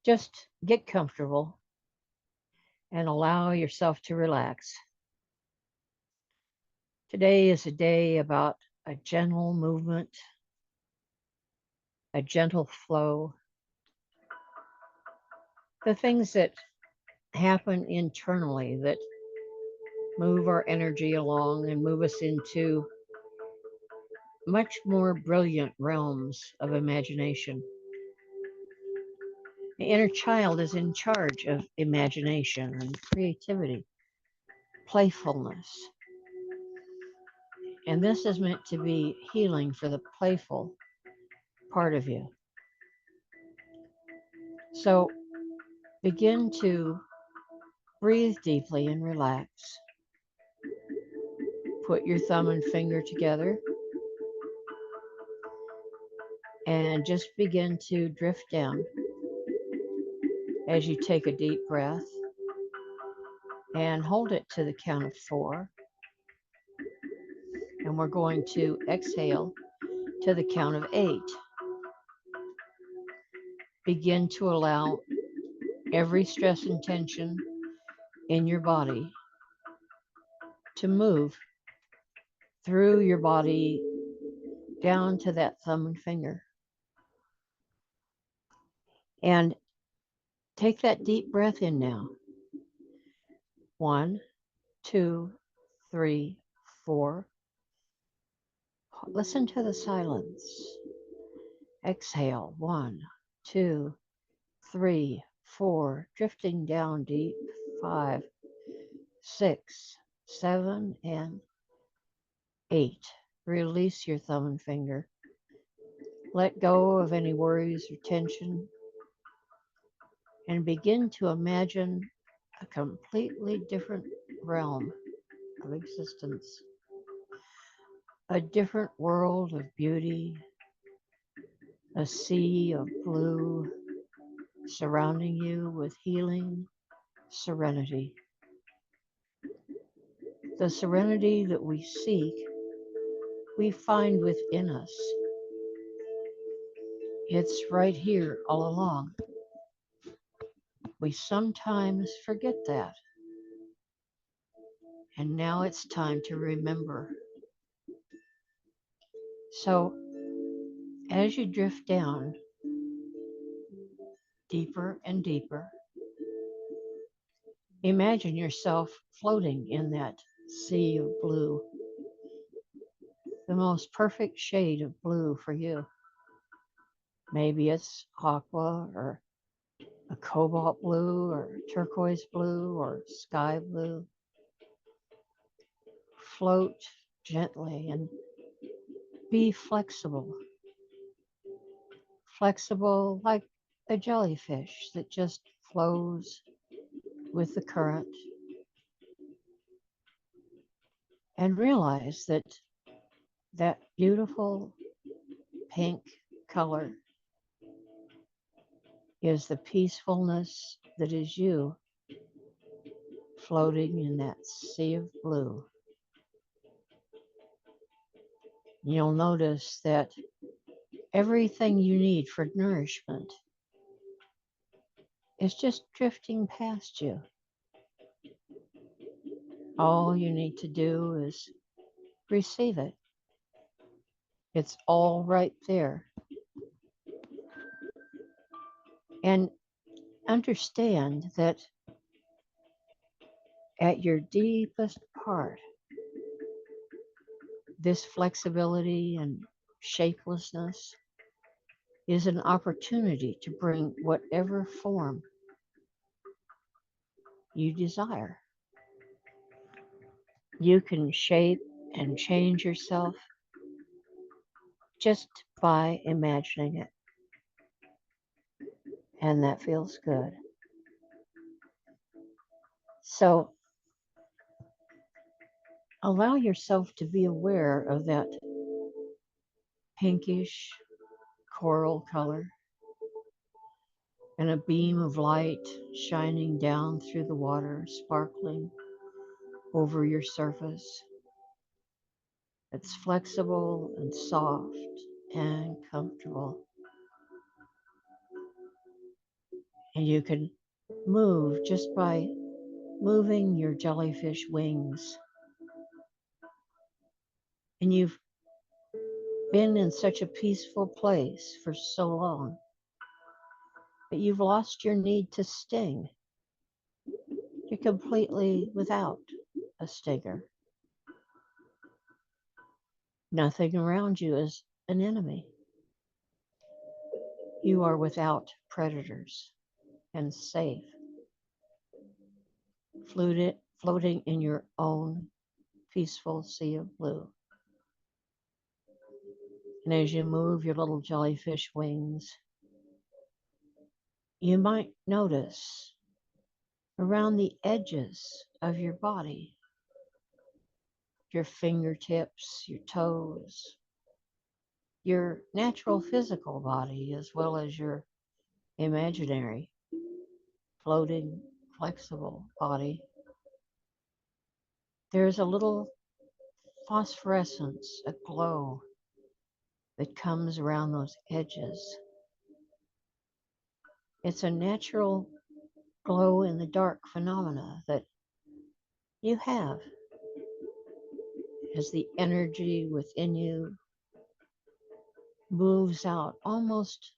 Just get comfortable and allow yourself to relax. Today is a day about a gentle movement, a gentle flow, the things that happen internally that move our energy along and move us into much more brilliant realms of imagination. The inner child is in charge of imagination and creativity, playfulness. And this is meant to be healing for the playful part of you. So begin to breathe deeply and relax. Put your thumb and finger together and just begin to drift down as you take a deep breath and hold it to the count of 4. And we're going to exhale to the count of 8. Begin to allow every stress and tension in your body to move through your body down to that thumb and finger. And take that deep breath in now. 1, 2, 3, 4. Listen to the silence. Exhale. 1, 2, 3, 4. Drifting down deep. 5, 6, 7, and 8. Release your thumb and finger. Let go of any worries or tension and begin to imagine a completely different realm of existence, a different world of beauty, a sea of blue surrounding you with healing serenity. The serenity that we seek, we find within us. It's right here all along. We sometimes forget that. And now it's time to remember. So, as you drift down deeper and deeper, imagine yourself floating in that sea of blue, the most perfect shade of blue for you. Maybe it's aqua or a cobalt blue or turquoise blue or sky blue. Float gently and be flexible. Flexible like a jellyfish that just flows with the current. And realize that that beautiful pink color is the peacefulness that is you floating in that sea of blue. You'll notice that everything you need for nourishment is just drifting past you. All you need to do is receive it. It's all right there. And understand that at your deepest part, this flexibility and shapelessness is an opportunity to bring whatever form you desire. You can shape and change yourself just by imagining it. And that feels good. So allow yourself to be aware of that pinkish coral color and a beam of light shining down through the water, sparkling over your surface. It's flexible and soft and comfortable. And you can move just by moving your jellyfish wings. And you've been in such a peaceful place for so long that you've lost your need to sting. You're completely without a stinger. Nothing around you is an enemy. You are without predators and safe, floating in your own peaceful sea of blue. And as you move your little jellyfish wings, you might notice around the edges of your body, your fingertips, your toes, your natural physical body, as well as your imaginary, floating, flexible body. There's a little phosphorescence, a glow that comes around those edges. It's a natural glow in the dark phenomena that you have as the energy within you moves out, almost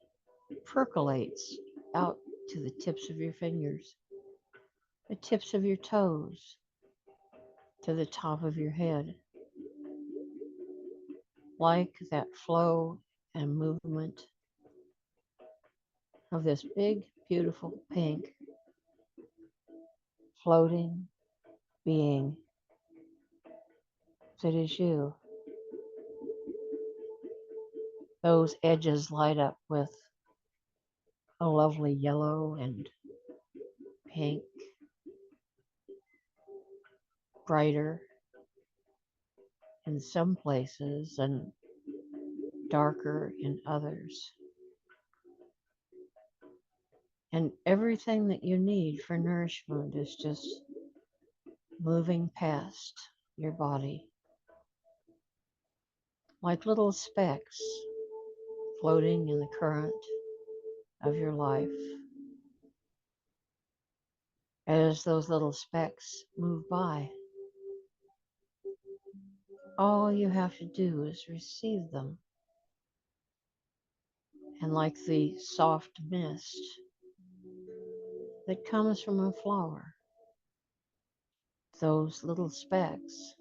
percolates out to the tips of your fingers, the tips of your toes, to the top of your head. Like that flow and movement of this big, beautiful pink floating being that is you. Those edges light up with a lovely yellow and pink, brighter in some places and darker in others. And everything that you need for nourishment is just moving past your body like little specks floating in the current of your life. As those little specks move by, all you have to do is receive them. And like the soft mist that comes from a flower, those little specks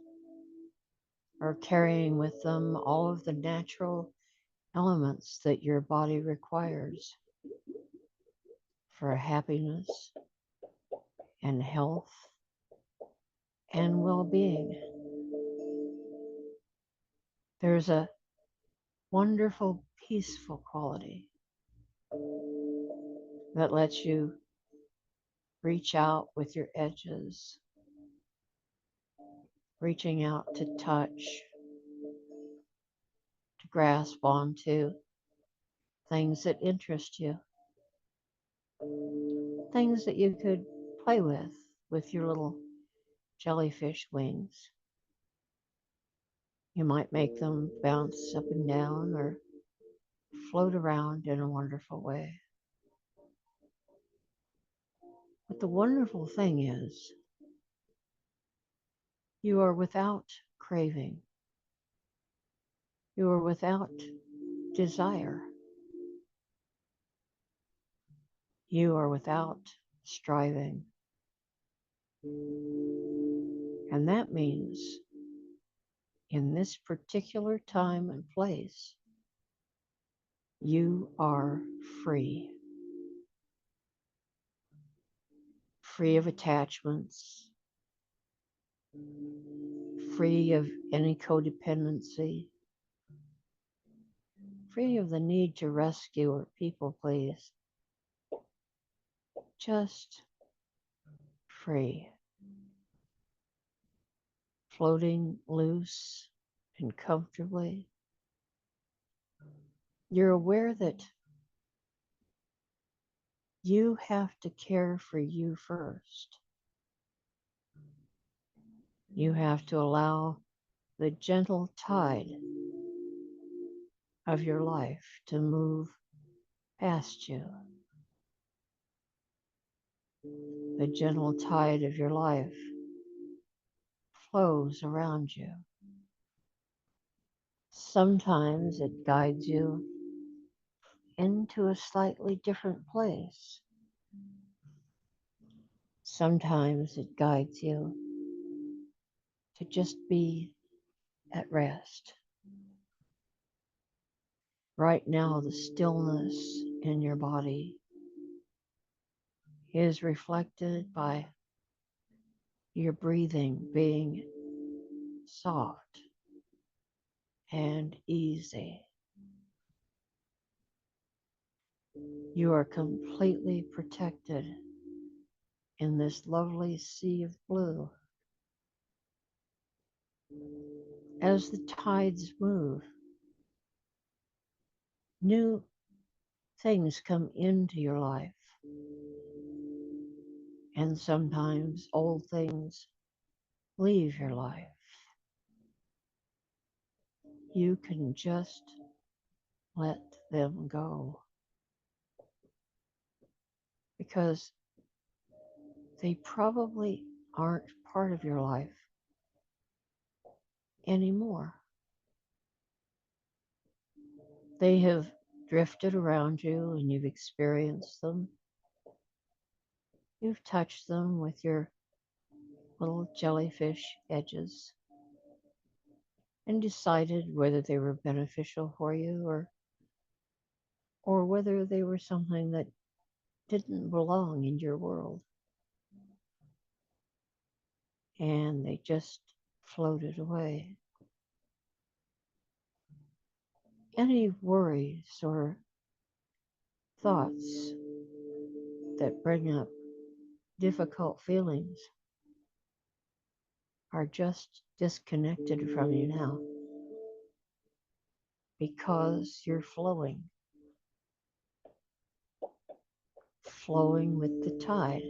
are carrying with them all of the natural elements that your body requires for happiness and health and well-being. There's a wonderful, peaceful quality that lets you reach out with your edges, reaching out to touch, to grasp onto things that interest you, things that you could play with your little jellyfish wings. You might make them bounce up and down or float around in a wonderful way. But the wonderful thing is, you are without craving. You are without desire. You are without striving. And that means in this particular time and place, you are free. Free of attachments, free of any codependency, free of the need to rescue or people please. Just free. Floating loose and comfortably. You're aware that you have to care for you first. You have to allow the gentle tide of your life to move past you. The gentle tide of your life flows around you. Sometimes it guides you into a slightly different place. Sometimes it guides you to just be at rest. Right now, the stillness in your body is reflected by your breathing being soft and easy. You are completely protected in this lovely sea of blue. As the tides move, new things come into your life, and sometimes old things leave your life. You can just let them go because they probably aren't part of your life anymore. They have drifted around you and you've experienced them. You've touched them with your little jellyfish edges and decided whether they were beneficial for you or whether they were something that didn't belong in your world. And they just floated away. Any worries or thoughts that bring up difficult feelings are just disconnected from you now because you're flowing with the tide,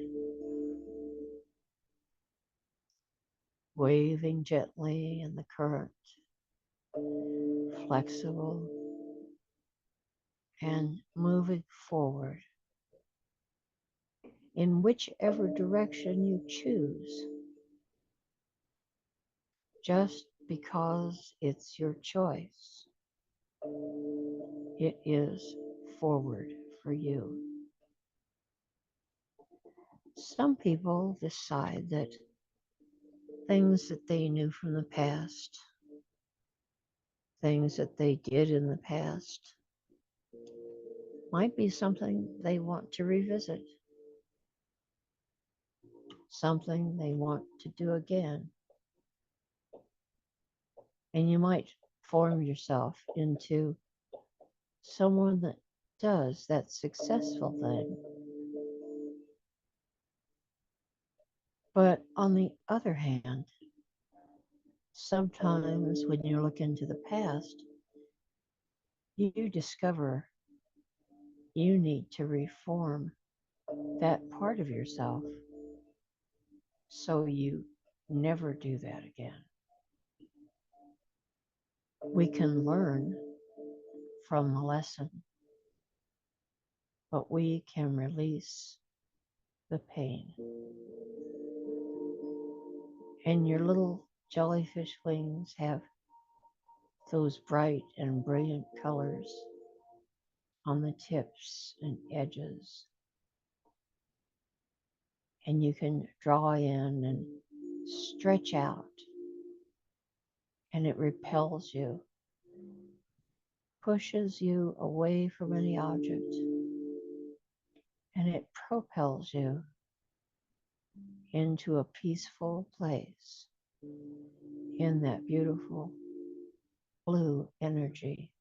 waving gently in the current, flexible and moving forward in whichever direction you choose, just because it's your choice. It is forward for you. Some people decide that things that they knew from the past, things that they did in the past, might be something they want to revisit, something they want to do again. And you might form yourself into someone that does that successful thing. But on the other hand, sometimes when you look into the past, you discover you need to reform that part of yourself so you never do that again. We can learn from the lesson, but we can release the pain. And your little jellyfish wings have those bright and brilliant colors on the tips and edges. And you can draw in and stretch out, and it repels you, pushes you away from any object, and it propels you into a peaceful place in that beautiful blue energy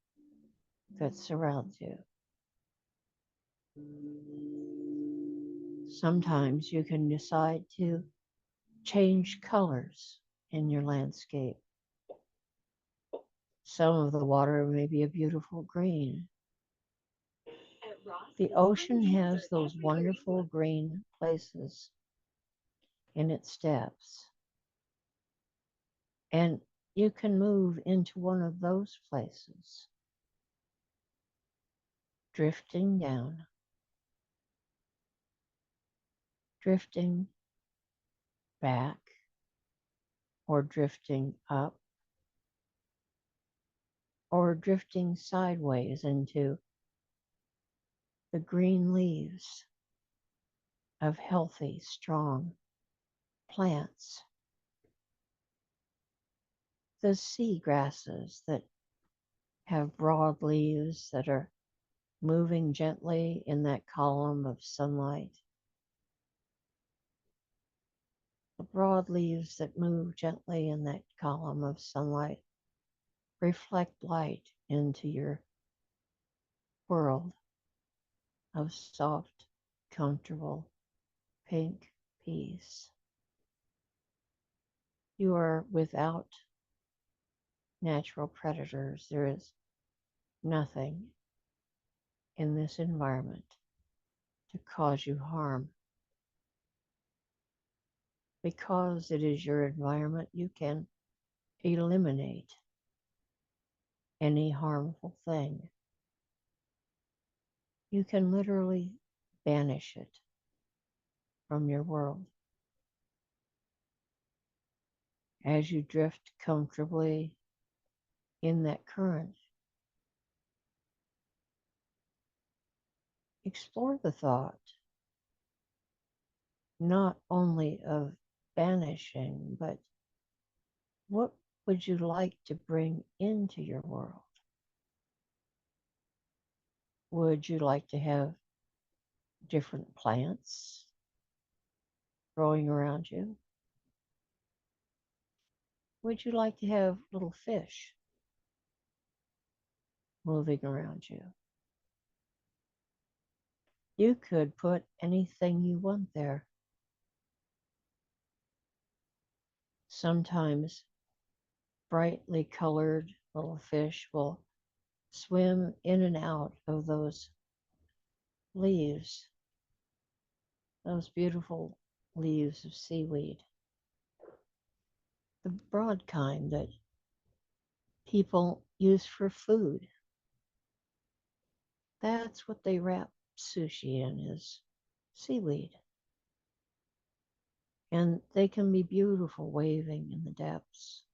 that surrounds you. Sometimes you can decide to change colors in your landscape. Some of the water may be a beautiful green. The ocean has those wonderful green places in its depths. And you can move into one of those places, drifting down drifting back or drifting up or drifting sideways into the green leaves of healthy, strong plants, the sea grasses that have broad leaves that are moving gently in that column of sunlight, the broad leaves that move gently in that column of sunlight reflect light into your world of soft, comfortable, pink peace. You are without natural predators. There is nothing in this environment to cause you harm. Because it is your environment, you can eliminate any harmful thing. You can literally banish it from your world. As you drift comfortably in that current, explore the thought not only of banishing, but what would you like to bring into your world? Would you like to have different plants growing around you? Would you like to have little fish moving around you? You could put anything you want there. Sometimes brightly colored little fish will swim in and out of those leaves, those beautiful leaves of seaweed, the broad kind that people use for food. That's what they wrap sushi in, is seaweed. And they can be beautiful waving in the depths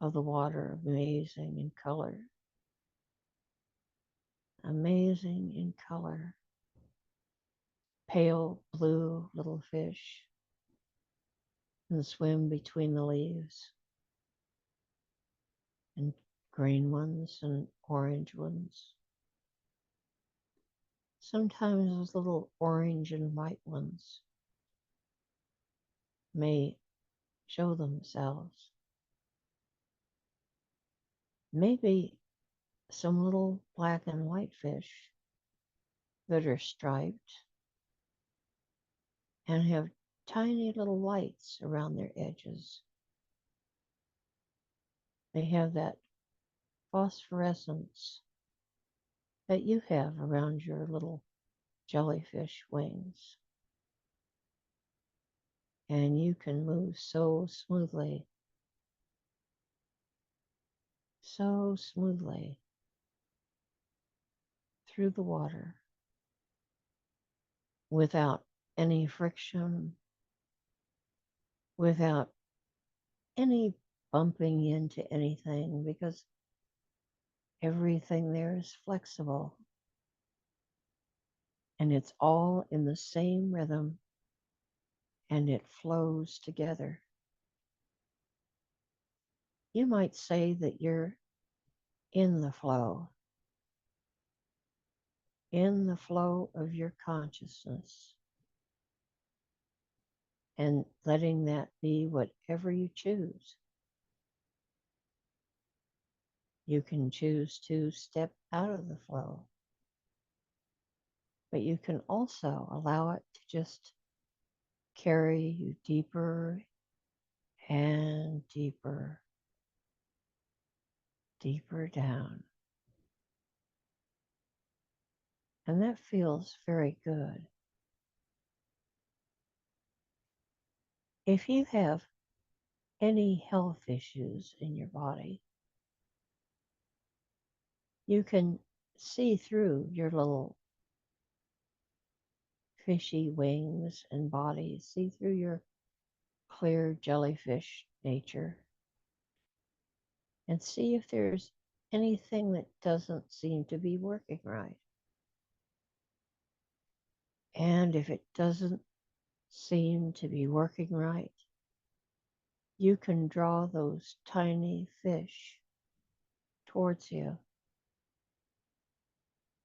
of the water, amazing in color. Amazing in color. Pale blue little fish and swim between the leaves, and green ones and orange ones. Sometimes those little orange and white ones may show themselves. Maybe some little black and white fish that are striped and have tiny little lights around their edges. They have that phosphorescence that you have around your little jellyfish wings. And you can move so smoothly through the water without any friction, without any bumping into anything, because everything there is flexible and it's all in the same rhythm and it flows together. You might say that you're in the flow of your consciousness, and letting that be whatever you choose. You can choose to step out of the flow, but you can also allow it to just carry you deeper and deeper, deeper down. And that feels very good. If you have any health issues in your body, you can see through your little fishy wings and body. See through your clear jellyfish nature and see if there's anything that doesn't seem to be working right. And if it doesn't seem to be working right, you can draw those tiny fish towards you.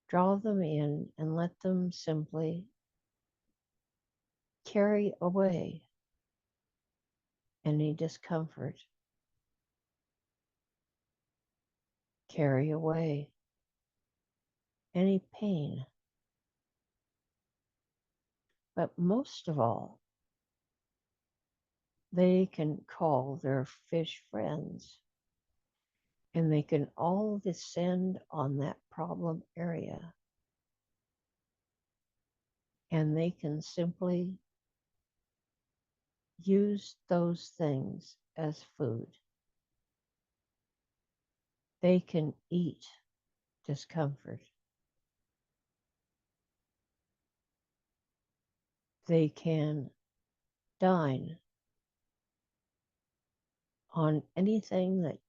Draw them in and let them simply carry away any discomfort, carry away any pain. But most of all, they can call their fish friends and they can all descend on that problem area and they can simply use those things as food. They can eat discomfort. They can dine on anything that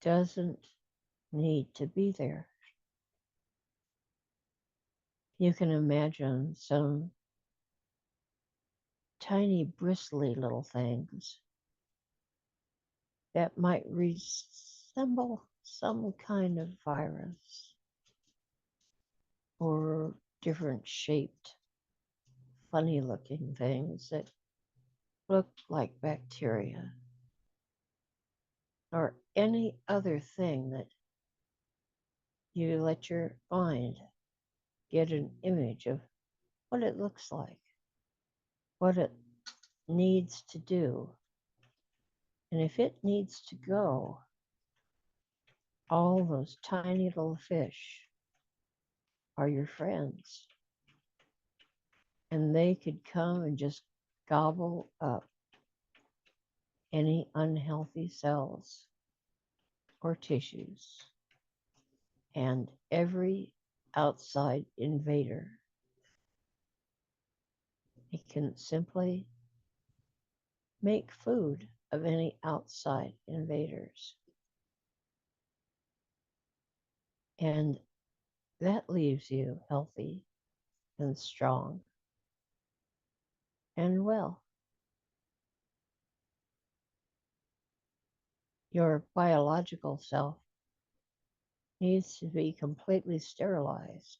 doesn't need to be there. You can imagine some tiny bristly little things that might resemble some kind of virus or different shaped, funny looking things that look like bacteria or any other thing that you let your mind get an image of what it looks like, what it needs to do. And if it needs to go, all those tiny little fish are your friends. And they could come and just gobble up any unhealthy cells or tissues and every outside invader. It can simply make food of any outside invaders. And that leaves you healthy and strong and well. Your biological self needs to be completely sterilized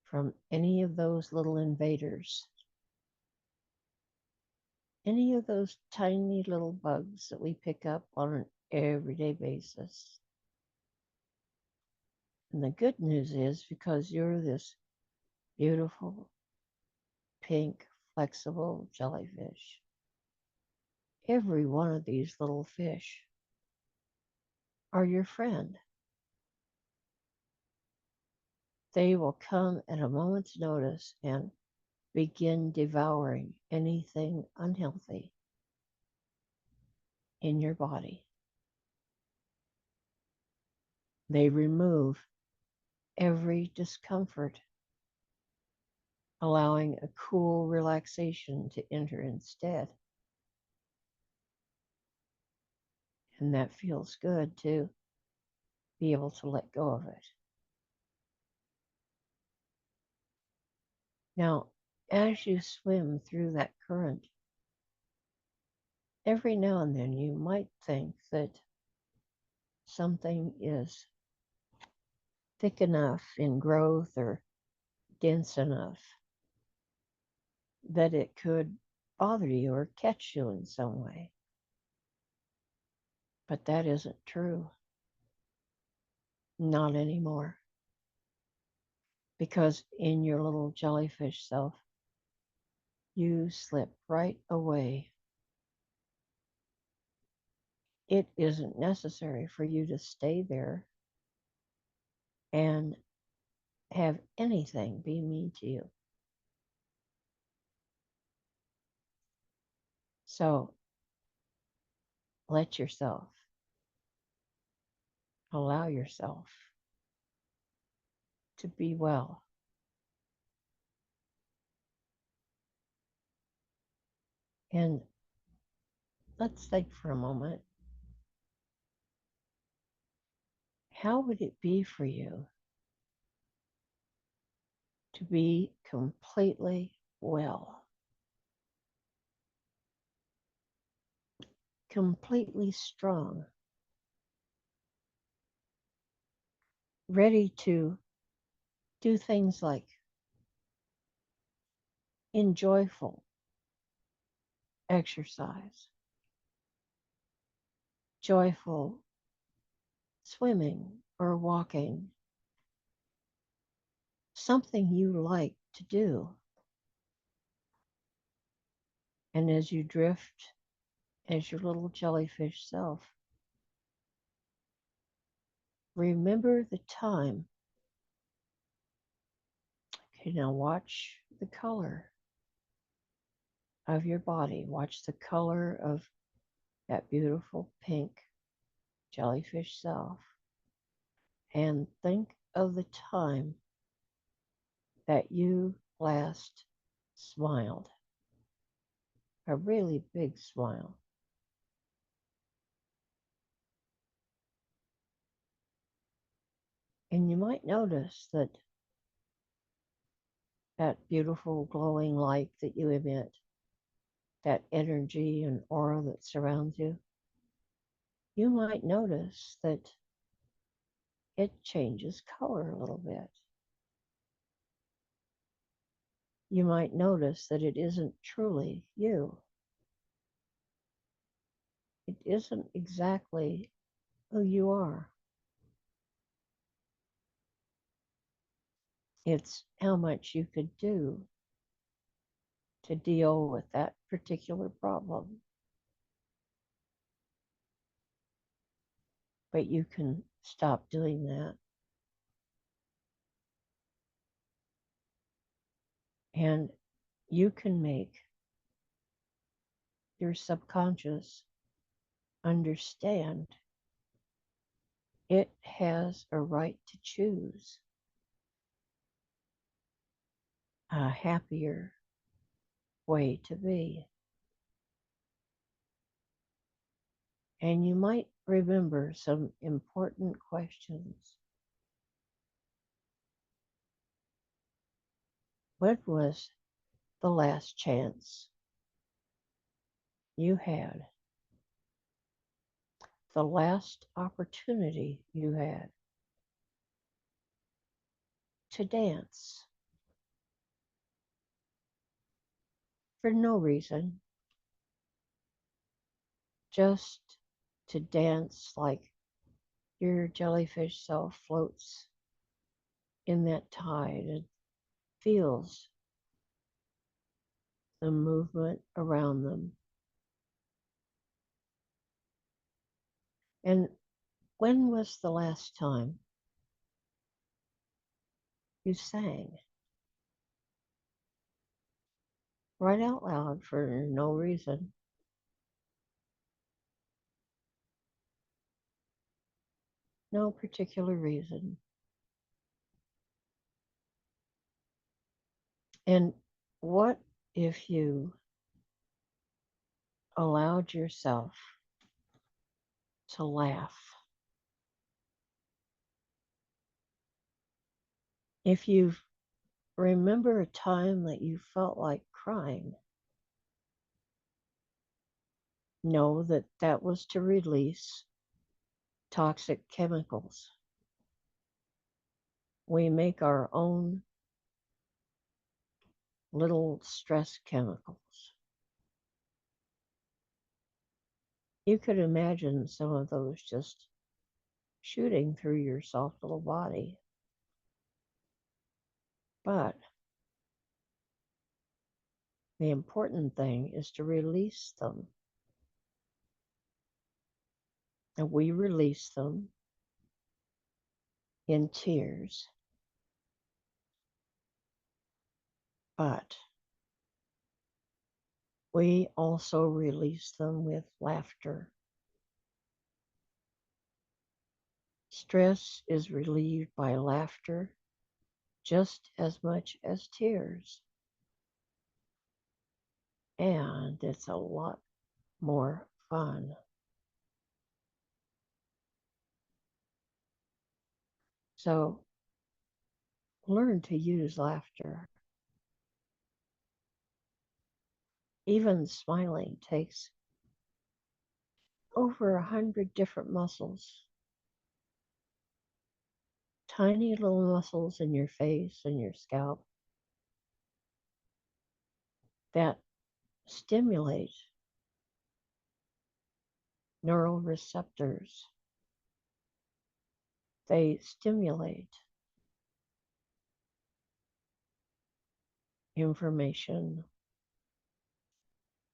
from any of those little invaders, any of those tiny little bugs that we pick up on an everyday basis. And the good news is because you're this beautiful, pink, flexible jellyfish, every one of these little fish are your friend. They will come at a moment's notice and begin devouring anything unhealthy in your body. They remove every discomfort, allowing a cool relaxation to enter instead. And that feels good to be able to let go of it. Now, as you swim through that current, every now and then you might think that something is thick enough in growth or dense enough that it could bother you or catch you in some way. But that isn't true. Not anymore. Because in your little jellyfish self, you slip right away. It isn't necessary for you to stay there and have anything be mean to you. So let yourself, allow yourself to be well. And let's think for a moment. How would it be for you to be completely well, completely strong, ready to do things like enjoyable exercise, joyful swimming or walking, something you like to do. And as you drift as your little jellyfish self, remember the time. Okay, now watch the color of your body. Watch the color of that beautiful pink jellyfish self. And think of the time that you last smiled, a really big smile. And you might notice that that beautiful glowing light that you emit, that energy and aura that surrounds you, you might notice that it changes color a little bit. You might notice that it isn't truly you. It isn't exactly who you are. It's how much you could do to deal with that particular problem. But you can stop doing that. And you can make your subconscious understand it has a right to choose a happier way to be. And you might remember some important questions. When was the last chance you had, the last opportunity you had to dance for no reason, just to dance like your jellyfish self floats in that tide and feels the movement around them? And when was the last time you sang right out loud for no reason? No particular reason. And what if you allowed yourself to laugh? If you remember a time that you felt like crying, know that that was to release toxic chemicals. We make our own little stress chemicals. You could imagine some of those just shooting through your soft little body. But the important thing is to release them. And we release them in tears. But we also release them with laughter. Stress is relieved by laughter just as much as tears. and it's a lot more fun. So learn to use laughter. Even smiling takes over 100 different muscles, tiny little muscles in your face and your scalp that stimulate neural receptors. They stimulate information,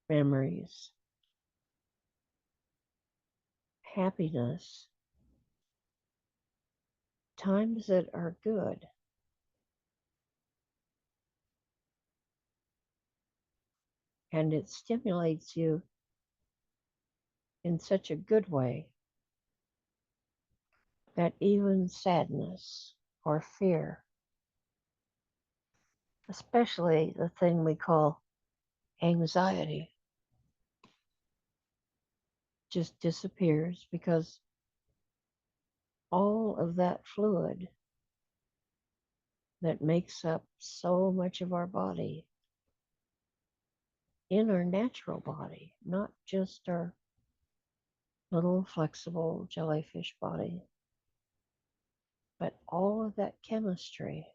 memories, happiness, times that are good. And it stimulates you in such a good way that even sadness or fear, especially the thing we call anxiety, just disappears because all of that fluid that makes up so much of our body, in our natural body, not just our little flexible jellyfish body, but all of that chemistry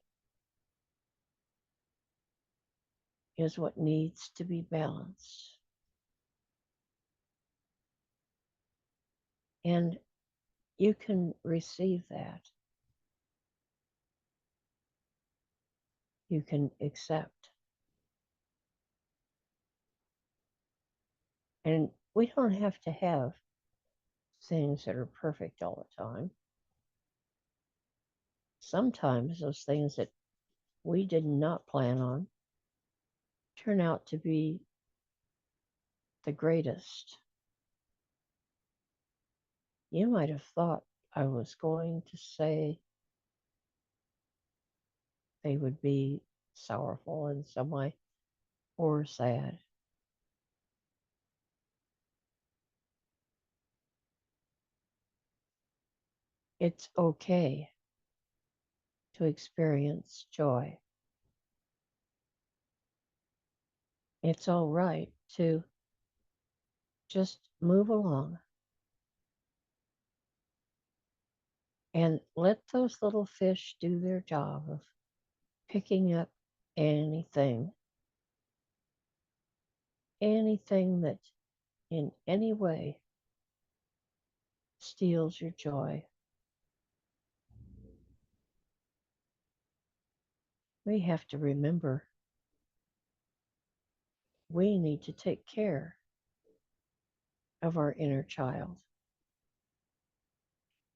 is what needs to be balanced. And you can receive that. You can accept. And we don't have to have things that are perfect all the time. Sometimes those things that we did not plan on turn out to be the greatest. You might have thought I was going to say they would be sorrowful in some way or sad. It's okay to experience joy. It's all right to just move along and let those little fish do their job of picking up anything, anything that in any way steals your joy. We have to remember we need to take care of our inner child,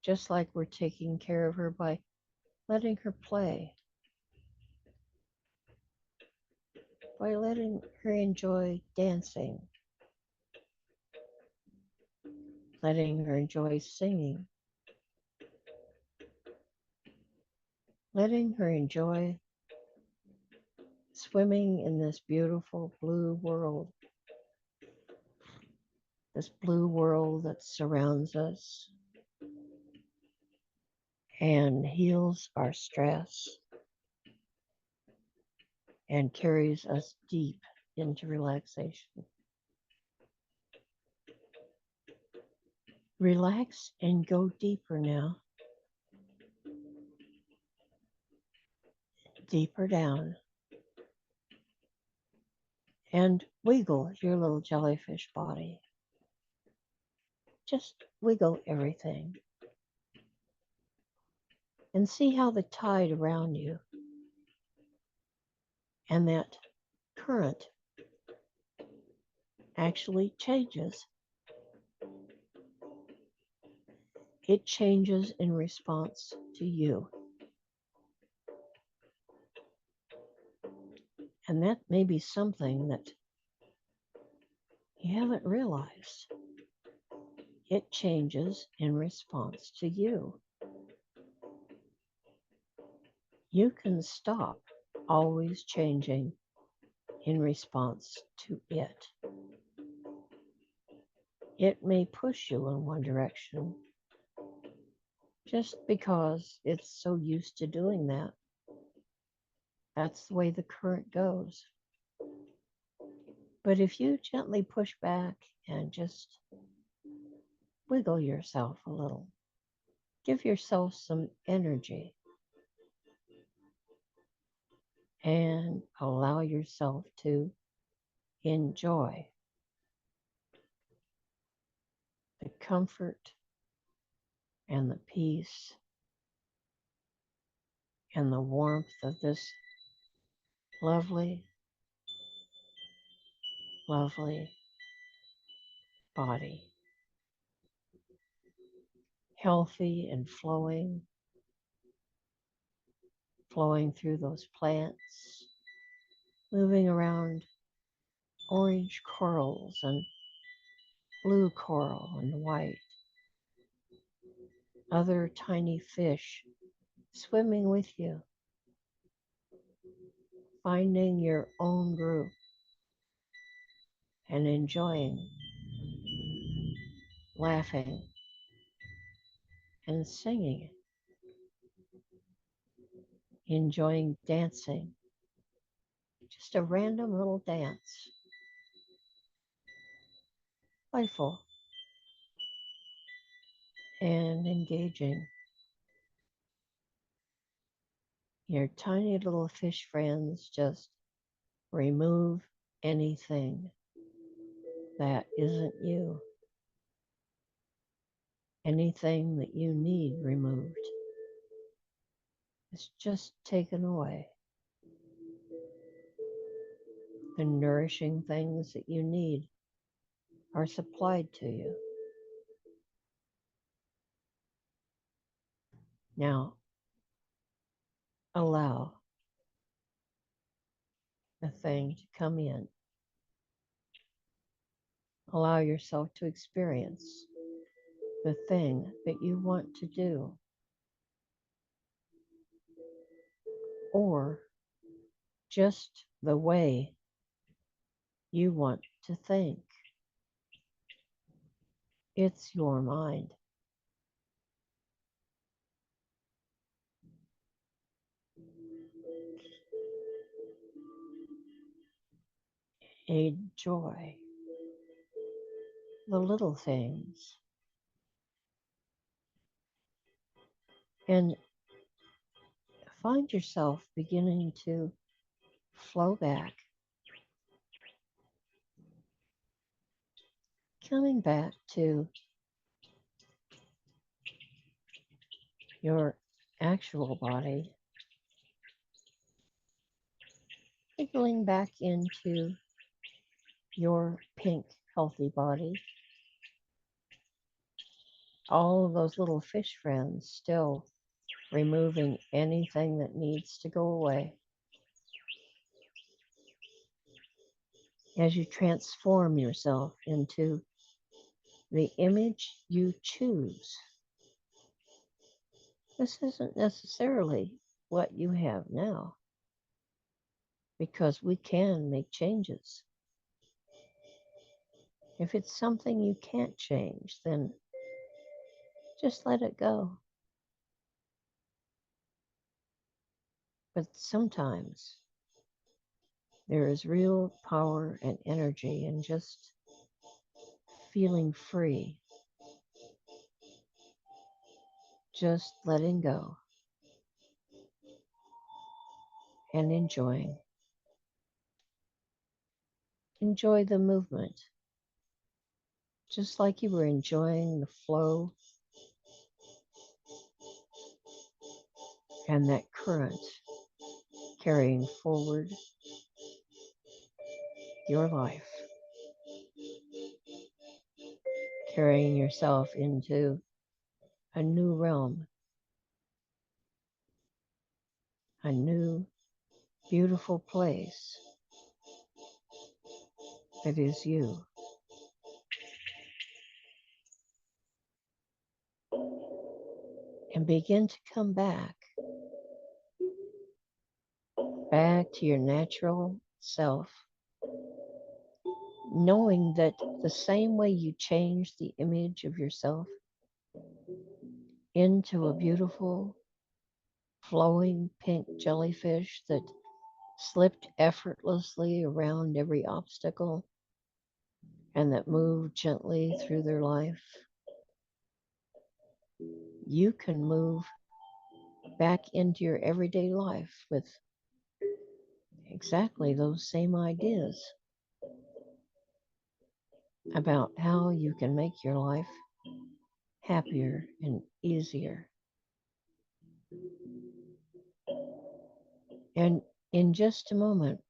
just like we're taking care of her by letting her play, by letting her enjoy dancing, letting her enjoy singing, letting her enjoy swimming in this beautiful blue world, this blue world that surrounds us and heals our stress and carries us deep into relaxation. Relax and go deeper now, deeper down, and wiggle your little jellyfish body. Just wiggle everything and see how the tide around you and that current actually changes. It changes in response to you. And that may be something that you haven't realized. It changes in response to you. You can stop always changing in response to it. It may push you in one direction just because it's so used to doing that. That's the way the current goes. But if you gently push back and just wiggle yourself a little, give yourself some energy, and allow yourself to enjoy the comfort and the peace and the warmth of this lovely, lovely body. Healthy and flowing through those plants, moving around orange corals and blue coral and white, other tiny fish swimming with you, finding your own group and enjoying, laughing, and singing, enjoying dancing, just a random little dance, playful and engaging. Your tiny little fish friends just remove anything that isn't you, anything that you need removed. It's just taken away. The nourishing things that you need are supplied to you. Now, allow the thing to come in. Allow yourself to experience the thing that you want to do, or just the way you want to think. It's your mind. Enjoy the little things and find yourself beginning to flow back, coming back to your actual body, wiggling back into your pink, healthy body. All of those little fish friends still removing anything that needs to go away. As you transform yourself into the image you choose, this isn't necessarily what you have now, because we can make changes. If it's something you can't change, then just let it go. But sometimes there is real power and energy in just feeling free, just letting go and enjoying. Enjoy the movement, just like you were enjoying the flow and that current carrying forward your life, carrying yourself into a new realm, a new beautiful place that is you. And begin to come back to your natural self, knowing that the same way you change the image of yourself into a beautiful, flowing pink jellyfish that slipped effortlessly around every obstacle and that moved gently through their life, you can move back into your everyday life with exactly those same ideas about how you can make your life happier and easier. And in just a moment,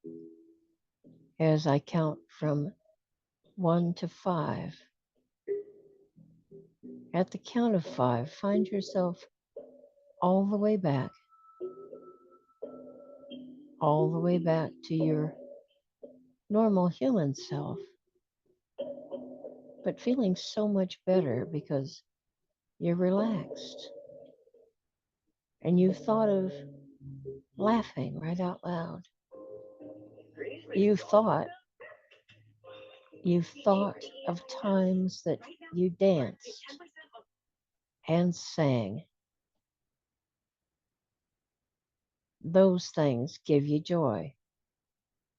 as I count from 1 to 5, at the count of 5, find yourself all the way back, all the way back to your normal human self, but feeling so much better because you're relaxed and you've thought of laughing right out loud. You've thought you've thought of times that you danced and sang. Those things give you joy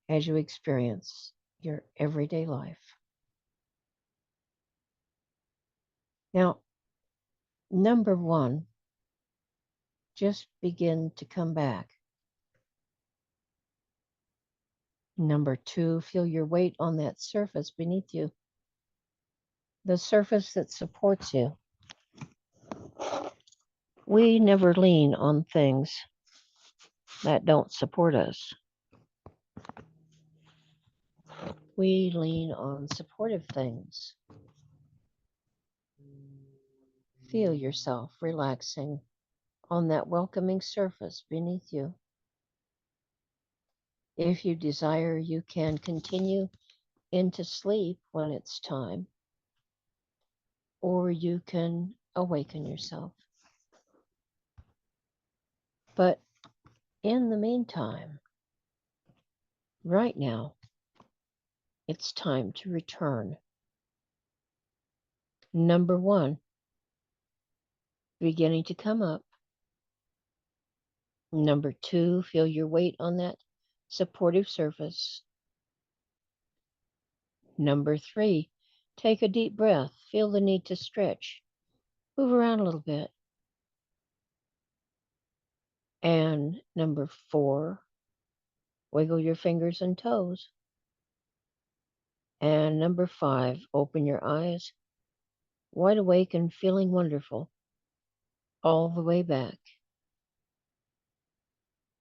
as you experience your everyday life. Now, number 1, just begin to come back. Number 2, feel your weight on that surface beneath you, the surface that supports you. We never lean on things that don't support us. We lean on supportive things. Feel yourself relaxing on that welcoming surface beneath you. If you desire, you can continue into sleep when it's time, or you can awaken yourself. But in the meantime, right now, it's time to return. Number 1, beginning to come up. Number 2, feel your weight on that supportive surface. Number 3, take a deep breath. Feel the need to stretch. Move around a little bit. And number 4, wiggle your fingers and toes. And number 5, open your eyes, wide awake and feeling wonderful, all the way back